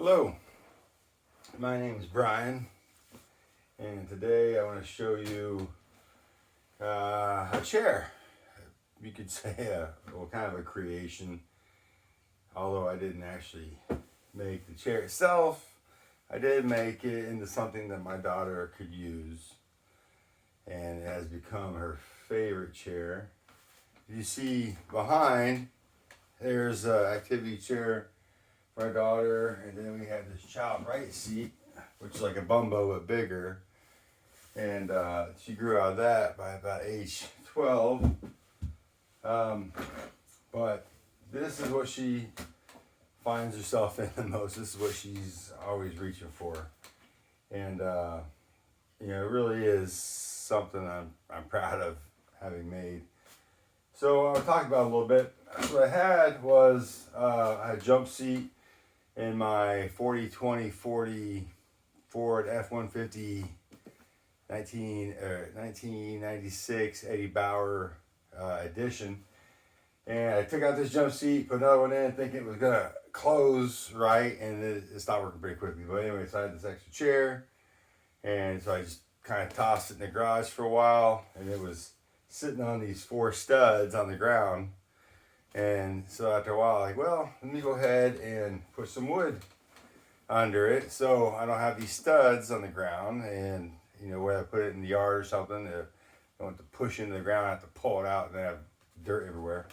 Hello, my name is Brian, and today I want to show you a chair. You could say kind of a creation, although I didn't actually make the chair itself. I did make it into something that my daughter could use, and it has become her favorite chair. You see behind, there's an activity chair for our daughter, and then we have this child right seat, which is like a bumbo but bigger, and she grew out of that by about age 12. But this is what she finds herself in the most. This is what she's always reaching for, and it really is something I'm proud of having made. So I'll talk about it a little bit. What I had was I had a jump seat in my 40/20/40 Ford F-150 1996 Eddie Bauer edition. And I took out this jump seat, put another one in, thinking it was going to close right, and it stopped working pretty quickly. But anyway, so I had this extra chair, and so I just kind of tossed it in the garage for a while, and it was sitting on these 4 studs on the ground. And so after a while, like, well, let me go ahead and put some wood under it so I don't have these studs on the ground. And, whether I put it in the yard or something, if I want to push into the ground, I have to pull it out and then I have dirt everywhere.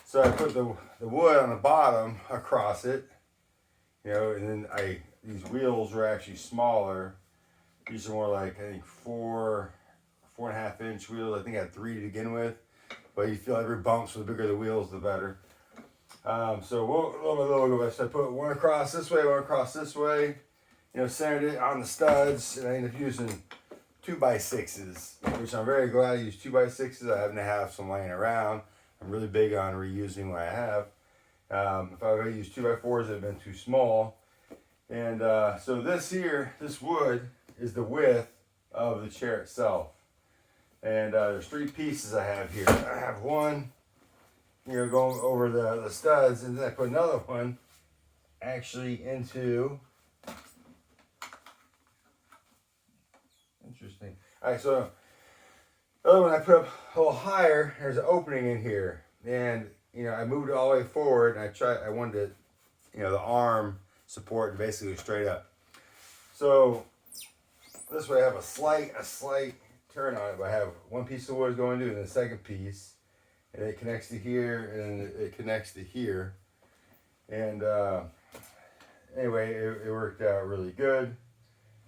So I put the wood on the bottom across it, and then these wheels were actually smaller. These are more like, I think, 4.5 inch wheels. I think I had 3 to begin with. But you feel every bump, so the bigger the wheels, the better. So I put one across this way, one across this way. Centered it on the studs, and I ended up using 2x6s, which I'm very glad I used 2x6s. I happen to have some laying around. I'm really big on reusing what I have. If I would use 2x4s, it'd have been too small. And so this wood is the width of the chair itself. And there's 3 pieces I have here. I have one, going over the studs, and then I put another one actually into. Interesting. All right, so the other one I put up a little higher. There's an opening in here, and I moved it all the way forward, and I wanted the arm support basically straight up. So this way I have a slight turn on it, but I have one piece of wood going to, and the second piece, and it connects to here, and it connects to here, and anyway, it worked out really good.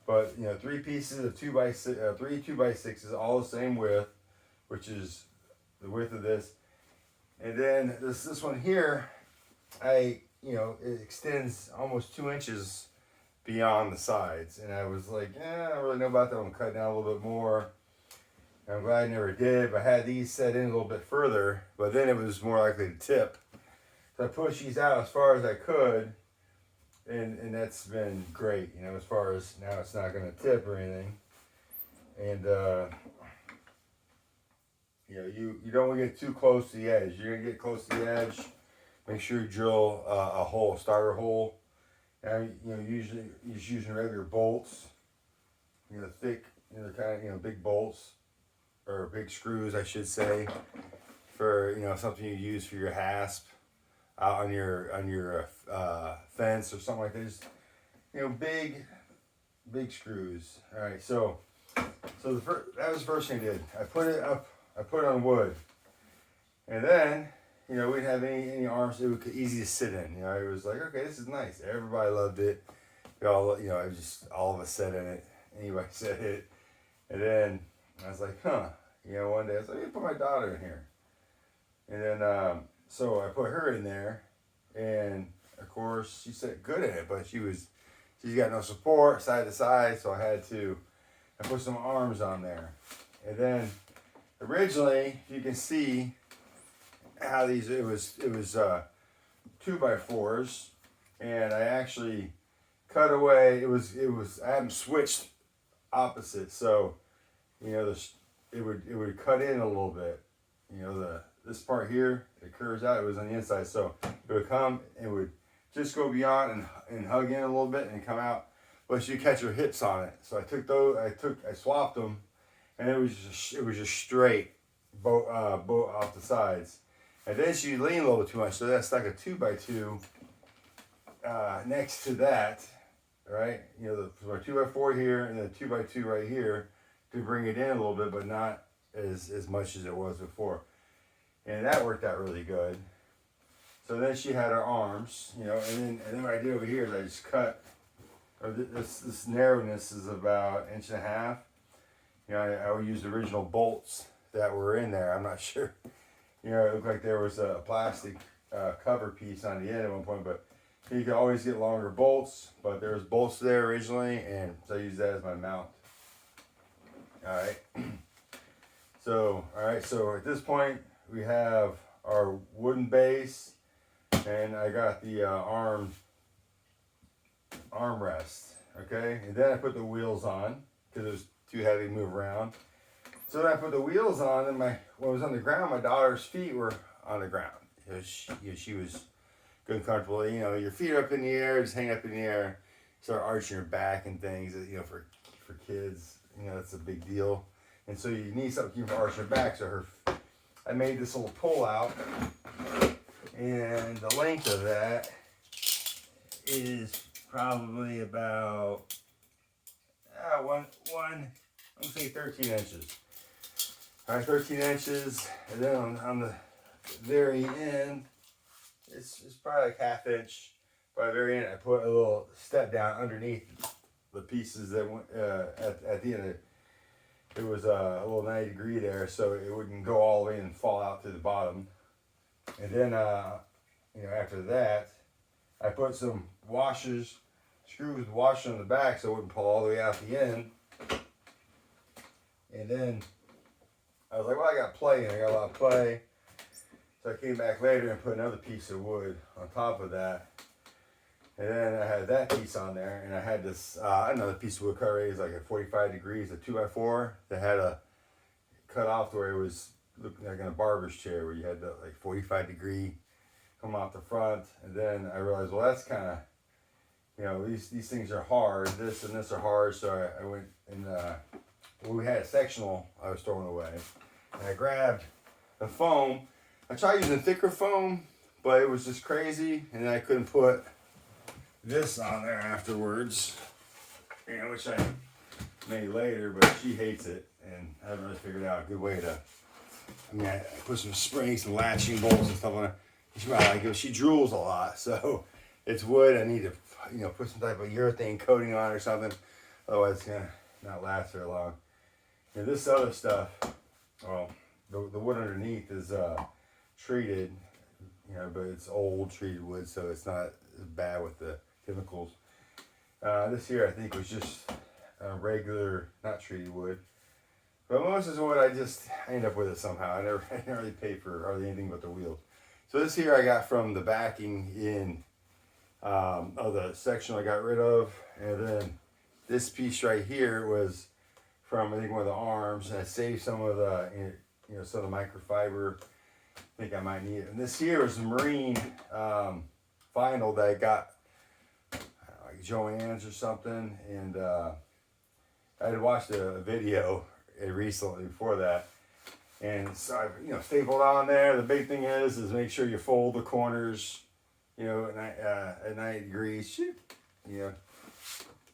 But 3 pieces of 2x6, 3 2x6s, all the same width, which is the width of this, and then this one here, it extends almost 2 inches beyond the sides, and I was like, I don't really know about that. I'm gonna cut down a little bit more. I'm glad I never did, but I had these set in a little bit further, but then it was more likely to tip. So I pushed these out as far as I could, and that's been great, as far as now it's not going to tip or anything. And, you don't want to get too close to the edge. You're going to get close to the edge, make sure you drill a hole, starter hole. And, usually you're just using regular bolts, thick, kind of, big bolts. Or big screws, I should say, for something you use for your hasp out on your fence or something like this. Big screws. All right, so that was the first thing I did. I put it up. I put it on wood, and then we didn't have any arms. It was easy to sit in. It was like, okay, this is nice. Everybody loved it. It was just all of us sat in it. Anybody said it, and then I was like, one day I was like, let me put my daughter in here. And then, so I put her in there, and of course she said good in it, but she's got no support side to side, so I put some arms on there. And then originally, you can see how it was 2x4s, and I actually cut away, I had them switched opposite, so it would cut in a little bit. This part here, it curves out, it was on the inside, so it would come and would just go beyond and hug in a little bit and come out, but you catch her hips on it. So I took those, I swapped them, and it was just straight, both off the sides. And then she leaned a little too much, so that stuck a 2x2 next to that, right? You know, the 2x4 here and the 2x2 right here to bring it in a little bit, but not as much as it was before. And that worked out really good. So then she had her arms, you know, and then what I did over here is I just cut, or this narrowness is about 1.5 inches. You know, I would use the original bolts that were in there. I'm not sure. You know, it looked like there was a plastic cover piece on the end at one point, but you could always get longer bolts, but there was bolts there originally, and so I used that as my mount. All right. So at this point, we have our wooden base, and I got the armrest, okay? And then I put the wheels on, because it was too heavy to move around. So then I put the wheels on, and when I was on the ground, my daughter's feet were on the ground. She was good and comfortable. You know, your feet are up in the air, just hang up in the air, start arching your back and things. You know, for kids, you know, that's a big deal. And so you need something to keep her arching her back. So I made this little pull out, and the length of that is probably about I'm gonna say 13 inches. All right, 13 inches, and then on the very end, it's probably like 1/2 inch. By the very end, I put a little step down underneath the pieces that went at the end. It was a little 90-degree there, so it wouldn't go all the way and fall out to the bottom. And then, you know, after that, I put some washers, screws with washers on the back, so it wouldn't pull all the way out the end. And then I was like, well, I got play, and I got a lot of play. So I came back later and put another piece of wood on top of that. And then I had that piece on there, and I had this another piece of wood cut raised like at 45 degrees, a 2x4 that had a cut off where it was looking like in a barber's chair where you had the like 45-degree come off the front. And then I realized, well, that's kind of, you know, these things are hard. This and this are hard. So I went and we had a sectional I was throwing away, and I grabbed the foam. I tried using thicker foam, but it was just crazy, and then I couldn't put this on there afterwards, you know, which I made later, but she hates it, and I haven't really figured out a good way to, I mean, I put some springs and latching bolts and stuff on it. She might like it. She drools a lot, so it's wood. I need to, you know, put some type of urethane coating on it or something, otherwise it's gonna not last very long. And this other stuff, well, the wood underneath is treated, you know, but it's old treated wood, so it's not as bad with the chemicals. This here I think was just regular, not treated wood. But most of the wood I end up with it somehow. I never really paid for hardly anything but the wheels. So this here I got from the backing in of the section I got rid of, and then this piece right here was from I think one of the arms, and I saved some of the, you know, some of the microfiber. I think I might need it. And this here is marine vinyl that I got like Joann's or something, and I had watched a video recently before that, and so I, you know, stapled on there. The big thing is make sure you fold the corners, you know, at 90 degrees, you know.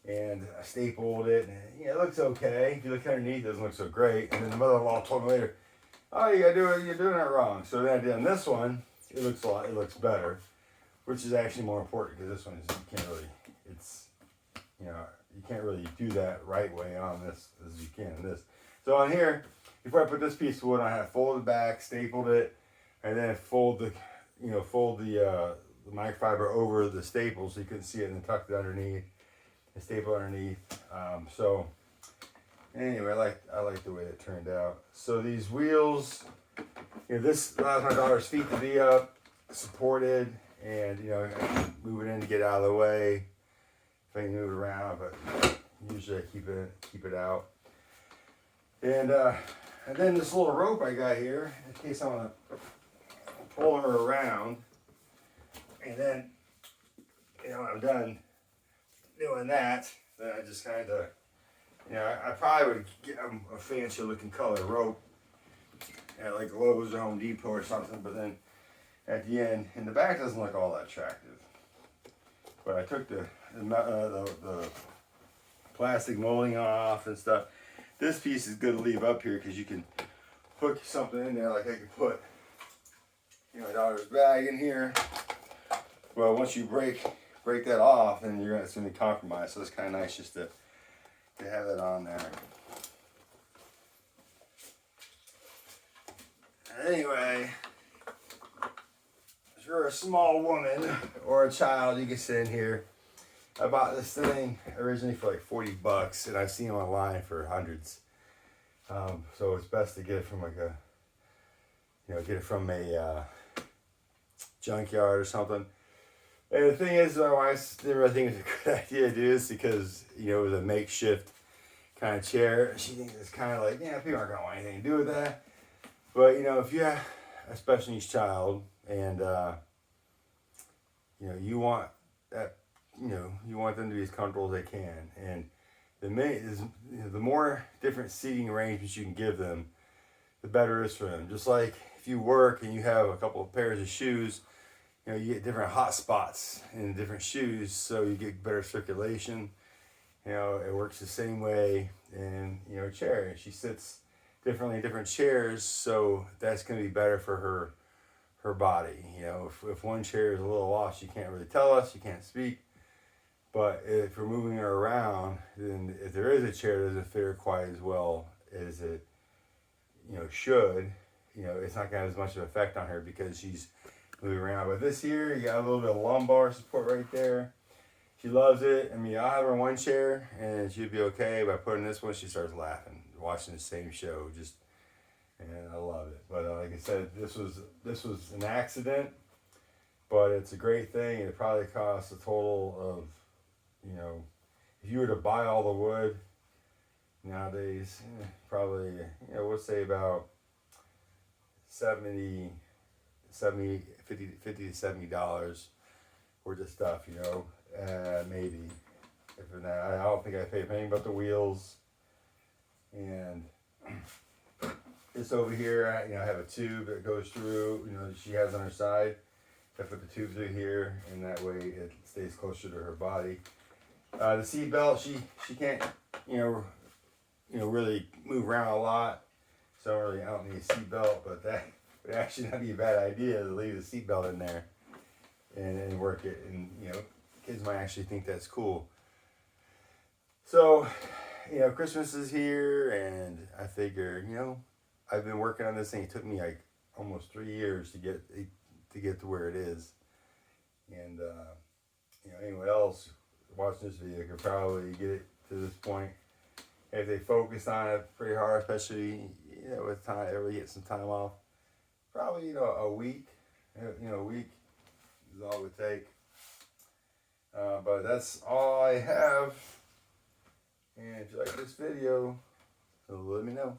And I stapled it, and you know, it looks okay. If you look underneath, it doesn't look so great. And then the mother-in-law told me later, "Oh, you gotta do it. You're doing it wrong." So then I did on this one. It looks better, which is actually more important because this one is you can't really do that right way on this as you can in this. So on here, before I put this piece of wood, I had folded back, stapled it, and then fold the microfiber over the staple so you couldn't see it, and then tucked it underneath. Staple underneath. So anyway, I like the way it turned out. So these wheels, you know, this allows my daughter's feet to be up, supported, and you know, I can move it in to get out of the way if I can move it around, but usually I keep it out. And then this little rope I got here in case I want to pull her around, and then you know, when I'm done doing that, then I just kind of, you know, I probably would get a fancy looking color rope at like Lowe's or Home Depot or something, but then at the end, and the back doesn't look all that attractive. But I took the plastic molding off and stuff. This piece is good to leave up here because you can hook something in there, like I could put, you know, my daughter's bag in here. Well, once you break that off, then it's gonna be compromised. So it's kind of nice just to have that on there. Anyway, if you're a small woman or a child, you can sit in here. I bought this thing originally for like 40 bucks, and I've seen them online for hundreds. So it's best to get it from like a, you know, get it from a junkyard or something. And the thing is, my wife didn't really think it was a good idea to do this because, you know, it was a makeshift kind of chair. She thinks it's kind of like, yeah, people aren't going to want anything to do with that. But, you know, if you have a special needs child and, you know, you want that, you know, you want them to be as comfortable as they can. And the more different seating arrangements you can give them, the better it is for them. Just like if you work and you have a couple of pairs of shoes, you know, you get different hot spots in different shoes, so you get better circulation. You know, it works the same way in, you know, a chair. She sits differently in different chairs, so that's going to be better for her body. You know, if one chair is a little off, she can't really tell us, she can't speak. But if we're moving her around, then if there is a chair that doesn't fit her quite as well as it, you know, should, you know, it's not going to have as much of an effect on her because she's moving around. But this here, you got a little bit of lumbar support right there. She loves it. I mean, I'll have her in one chair and she'd be okay. By putting this one, she starts laughing, watching the same show. And I love it. But like I said, this was an accident, but it's a great thing. It probably costs a total of, you know, if you were to buy all the wood nowadays, probably, you know, we'll say about $50 to $70 worth of stuff, you know, maybe. If not, I don't think I paid anything but the wheels. And this over here, you know, I have a tube that goes through, you know, she has on her side. I put the tube through here, and that way it stays closer to her body. The seat belt, she can't, you know, really move around a lot. So really, I don't need a seat belt, but that would actually not be a bad idea to leave the seat belt in there and work it. And, you know, kids might actually think that's cool. So, you know, Christmas is here, and I figure, you know, I've been working on this thing. It took me like almost 3 years to get to where it is. And, you know, anyone else watching this video could probably get it to this point if they focus on it pretty hard, especially, you know, with time, everybody get some time off. Probably, you know, a week. You know, a week is all it would take. But that's all I have. And if you like this video, let me know.